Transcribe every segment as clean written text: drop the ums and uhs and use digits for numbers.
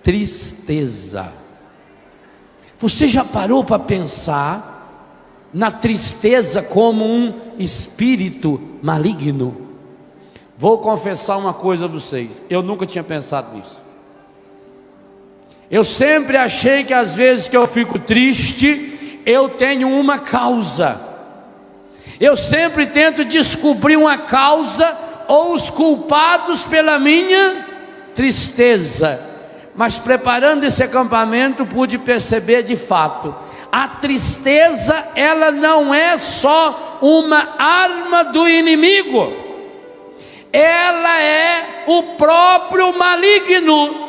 tristeza. Você já parou para pensar na tristeza como um espírito maligno? Vou confessar uma coisa a vocês, eu nunca tinha pensado nisso. Eu sempre achei que às vezes que eu fico triste, eu tenho uma causa. Eu sempre tento descobrir uma causa ou os culpados pela minha tristeza. Mas preparando esse acampamento pude perceber de fato, a tristeza ela não é só uma arma do inimigo, ela é o próprio maligno.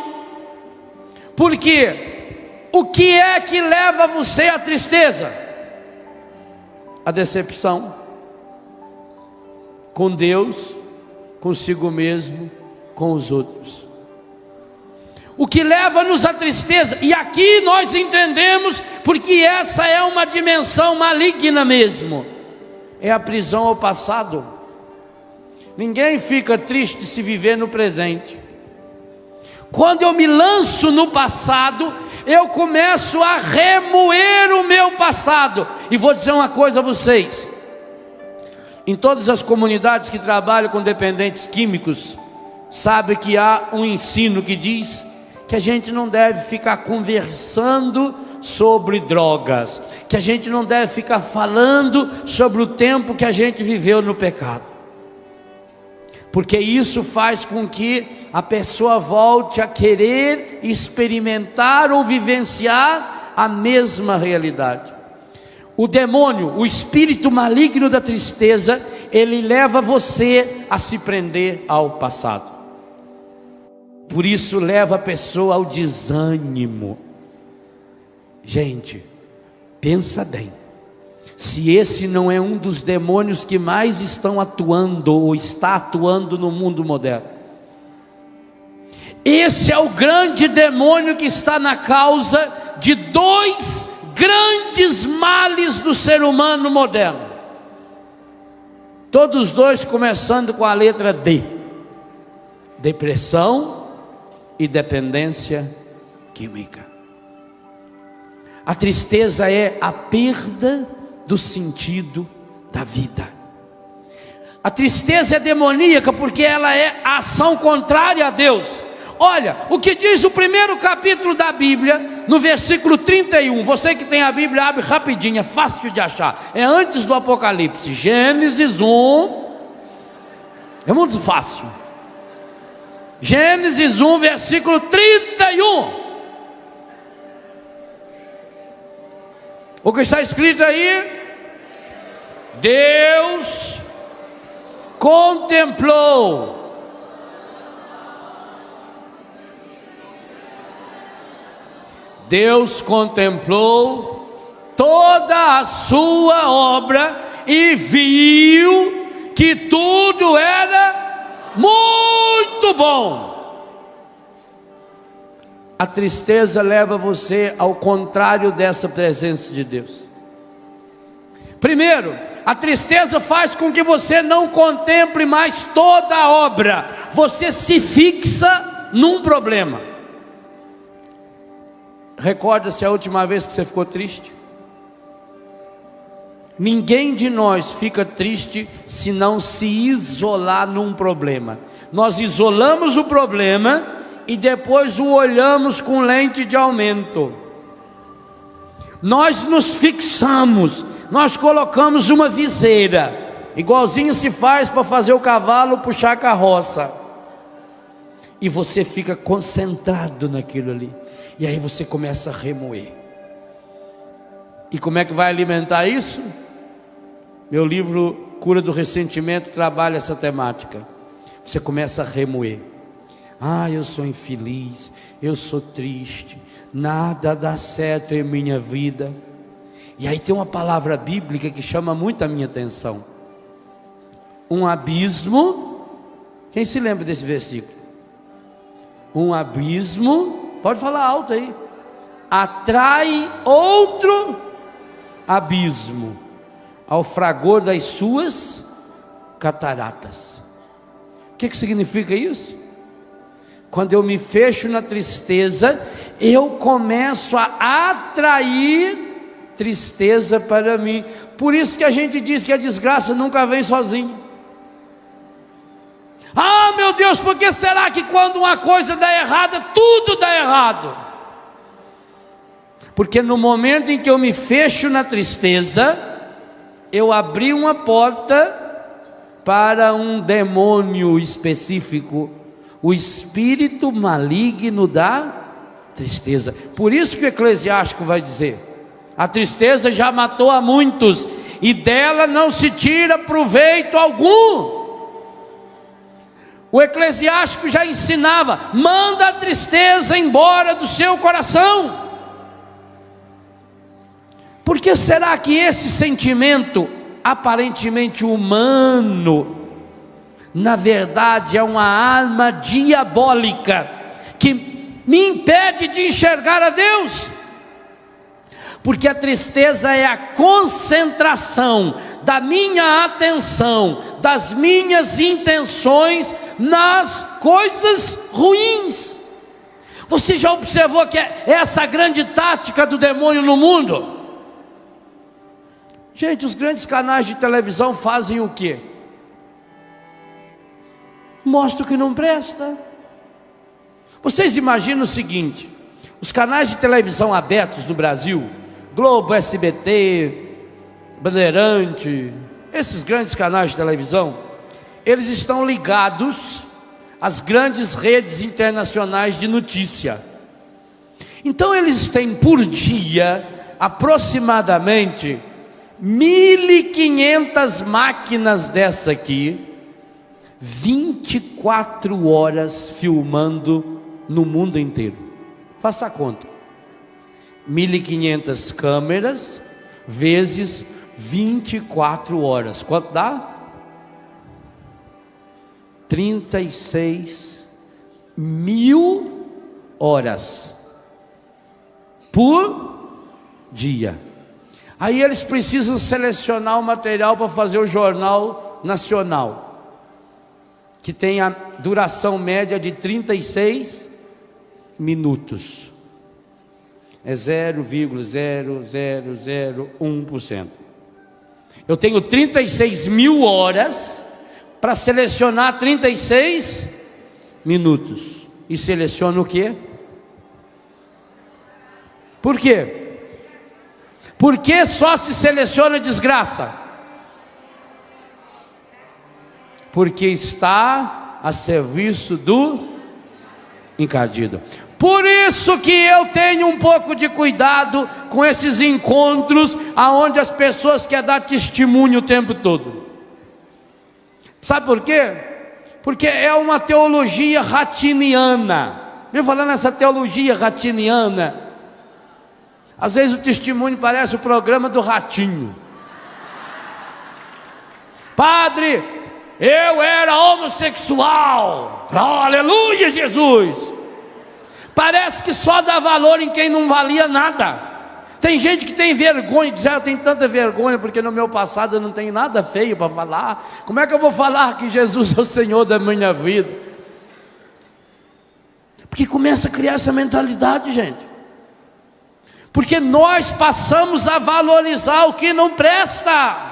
Porque o que é que leva você à tristeza? A decepção com Deus, consigo mesmo, com os outros. O que leva-nos à tristeza, e aqui nós entendemos, porque essa é uma dimensão maligna mesmo, é a prisão ao passado. Ninguém fica triste se viver no presente. Quando eu me lanço no passado, eu começo a remoer o meu passado. E vou dizer uma coisa a vocês: em todas as comunidades que trabalham com dependentes químicos, sabe que há um ensino que diz que a gente não deve ficar conversando sobre drogas, que a gente não deve ficar falando sobre o tempo que a gente viveu no pecado, porque isso faz com que a pessoa volte a querer experimentar ou vivenciar a mesma realidade. O demônio, o espírito maligno da tristeza, ele leva você a se prender ao passado. Por isso leva a pessoa ao desânimo. Gente, pensa bem, se esse não é um dos demônios que mais estão atuando ou está atuando no mundo moderno. Esse é o grande demônio que está na causa de dois grandes males do ser humano moderno. Todos dois começando com a letra D: depressão e dependência química. A tristeza é a perda do sentido da vida. A tristeza é demoníaca porque ela é a ação contrária a Deus. Olha, o que diz o primeiro capítulo da Bíblia, no versículo 31, você que tem a Bíblia, abre rapidinho, é fácil de achar, é antes do Apocalipse, Gênesis 1, é muito fácil. Gênesis 1, versículo 31. O que está escrito aí? Deus contemplou toda a sua obra e viu que tudo era muito bom. A tristeza leva você ao contrário dessa presença de Deus. Primeiro, a tristeza faz com que você não contemple mais toda a obra. Você se fixa num problema. Recorda-se a última vez que você ficou triste? Ninguém de nós fica triste se não se isolar num problema. Nós isolamos o problema e depois o olhamos com lente de aumento. Nós nos fixamos, nós colocamos uma viseira, igualzinho se faz para fazer o cavalo puxar a carroça, e você fica concentrado naquilo ali, e aí você começa a remoer. E como é que vai alimentar isso? Meu livro Cura do Ressentimento trabalha essa temática. Você começa a remoer. Eu sou infeliz, eu sou triste, nada dá certo em minha vida. E aí tem uma palavra bíblica que chama muito a minha atenção. Um abismo. Quem se lembra desse versículo? Um abismo, pode falar alto aí, atrai outro abismo ao fragor das suas cataratas. O que significa isso? quando eu me fecho na tristeza, eu começo a atrair tristeza para mim. Por isso que a gente diz que a desgraça nunca vem sozinha. Ah, meu Deus, por que será que quando uma coisa dá errada, tudo dá errado? Porque no momento em que eu me fecho na tristeza, eu abri uma porta para um demônio específico, o espírito maligno da tristeza. Por isso que o Eclesiástico vai dizer: a tristeza já matou a muitos, e dela não se tira proveito algum. O Eclesiástico já ensinava: manda a tristeza embora do seu coração. Por que será que esse sentimento aparentemente humano, na verdade é uma arma diabólica que me impede de enxergar a Deus? Porque a tristeza é a concentração da minha atenção, das minhas intenções nas coisas ruins. Você já observou que é essa a grande tática do demônio no mundo? Gente, os grandes canais de televisão fazem o quê? Mostram o que não presta. Vocês imaginam o seguinte: os canais de televisão abertos no Brasil, Globo, SBT, Bandeirante, esses grandes canais de televisão, eles estão ligados às grandes redes internacionais de notícia. Então eles têm por dia aproximadamente 1.500 máquinas dessa aqui, 24 horas filmando no mundo inteiro. Faça a conta: 1.500 câmeras vezes 24 horas. Quanto dá? 36.000 horas por dia. Aí eles precisam selecionar o material para fazer o Jornal Nacional, que tem a duração média de 36 minutos. É 0,0001%. Eu tenho 36.000 horas para selecionar 36 minutos. E seleciono o quê? Por quê? Por que só se seleciona desgraça? Porque está a serviço do encardido. Por isso que eu tenho um pouco de cuidado com esses encontros aonde as pessoas querem dar testemunho o tempo todo. Sabe por quê? Porque é uma teologia ratiniana. Viu falando nessa teologia ratiniana? Às vezes o testemunho parece o programa do Ratinho. Padre, eu era homossexual. Oh, aleluia, Jesus. Parece que só dá valor em quem não valia nada. Tem gente que tem vergonha, diz: eu tenho tanta vergonha porque no meu passado eu não tenho nada feio para falar. Como é que eu vou falar que Jesus é o Senhor da minha vida? Porque começa a criar essa mentalidade, gente. Porque nós passamos a valorizar o que não presta.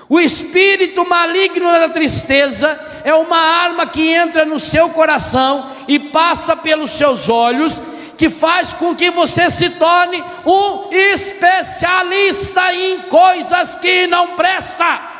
O espírito maligno da tristeza é uma arma que entra no seu coração e passa pelos seus olhos, que faz com que você se torne um especialista em coisas que não prestam.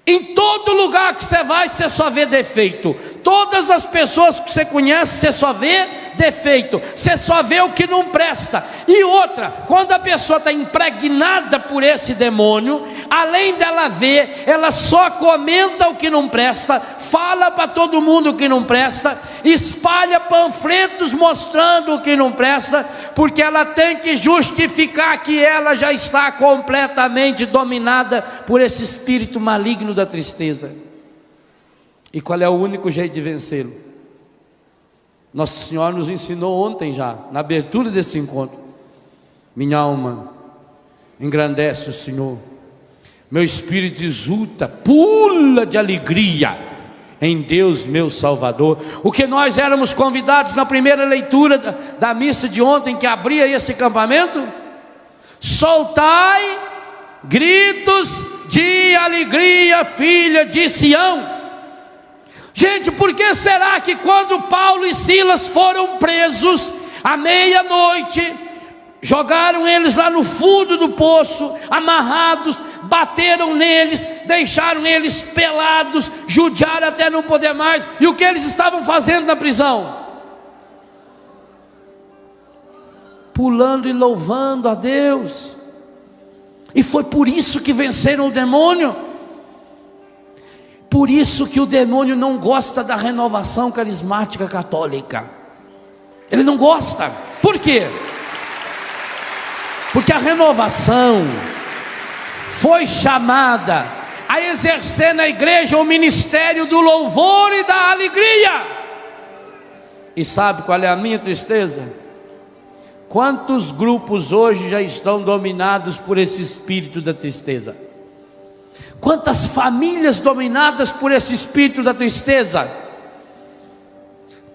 Em todo lugar que você vai, você só vê defeito. Todas as pessoas que você conhece, você só vê defeito. Você só vê o que não presta. E outra, quando a pessoa está impregnada por esse demônio, além dela ver, ela só comenta o que não presta, fala para todo mundo o que não presta, espalha panfletos mostrando o que não presta, porque ela tem que justificar que ela já está completamente dominada por esse espírito maligno da tristeza. E qual é o único jeito de vencê-lo? Nosso Senhor nos ensinou ontem já, na abertura desse encontro: minha alma engrandece o Senhor, meu espírito exulta, pula de alegria. em Deus meu Salvador. O que nós éramos convidados na primeira leitura da missa de ontem, que abria esse acampamento: soltai gritos de alegria, filha de Sião. Gente, por que será que quando Paulo e Silas foram presos à meia-noite, jogaram eles lá no fundo do poço, amarrados, bateram neles, deixaram eles pelados, judiaram até não poder mais, e o que eles estavam fazendo na prisão? Pulando e louvando a Deus. E foi por isso que venceram o demônio. Por isso que o demônio não gosta da renovação carismática católica. Ele não gosta. Por quê? Porque a renovação foi chamada a exercer na igreja o ministério do louvor e da alegria. E sabe qual é a minha tristeza? Quantos grupos hoje já estão dominados por esse espírito da tristeza? Quantas famílias dominadas por esse espírito da tristeza?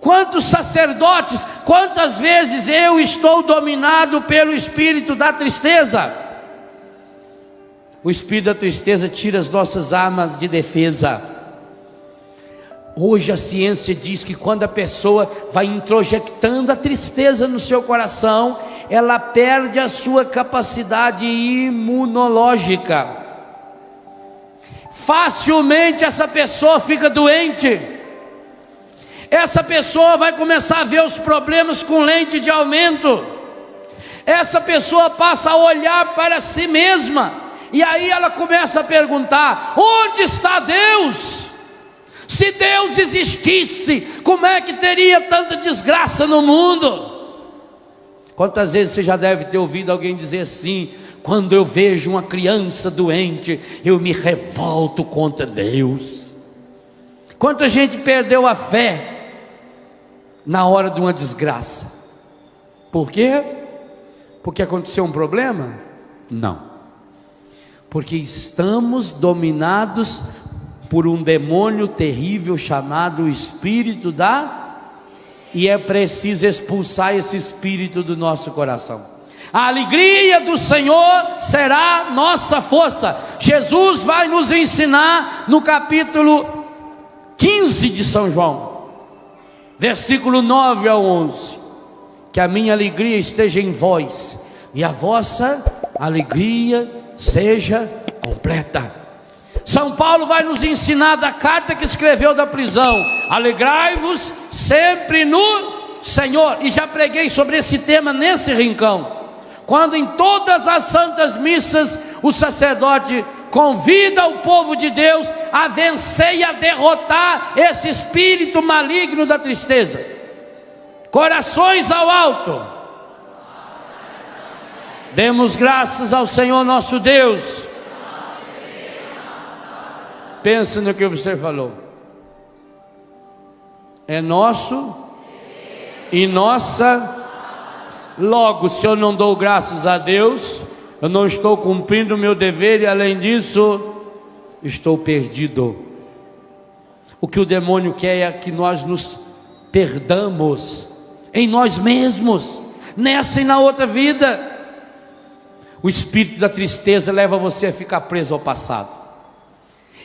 Quantos sacerdotes, quantas vezes eu estou dominado pelo espírito da tristeza? O espírito da tristeza tira as nossas armas de defesa. Hoje a ciência diz que quando a pessoa vai introjectando a tristeza no seu coração, ela perde a sua capacidade imunológica. Facilmente essa pessoa fica doente. Essa pessoa vai começar a ver os problemas com lente de aumento. Essa pessoa passa a olhar para si mesma, e aí ela começa a perguntar: onde está Deus? Se Deus existisse, como é que teria tanta desgraça no mundo? Quantas vezes você já deve ter ouvido alguém dizer assim: quando eu vejo uma criança doente, eu me revolto contra Deus. Quanta gente perdeu a fé na hora de uma desgraça? Por quê? Porque aconteceu um problema? Não. Porque estamos dominados por um demônio terrível chamado espírito e é preciso expulsar esse espírito do nosso coração. A alegria do Senhor será nossa força. Jesus vai nos ensinar no capítulo 15 de São João, versículo 9 ao 11, que a minha alegria esteja em vós e a vossa alegria seja completa. São Paulo vai nos ensinar da carta que escreveu da prisão: alegrai-vos sempre no Senhor. E já preguei sobre esse tema nesse rincão, quando em todas as santas missas o sacerdote convida o povo de Deus a vencer e a derrotar esse espírito maligno da tristeza. Corações ao alto, demos graças ao Senhor nosso Deus. Pensa no que você falou. É nosso e nossa. Logo, se eu não dou graças a Deus, eu não estou cumprindo o meu dever, e além disso, estou perdido. O que o demônio quer é que nós nos perdamos em nós mesmos, nessa e na outra vida. O espírito da tristeza leva você a ficar preso ao passado.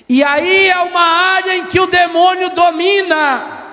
E aí é uma área em que o demônio domina.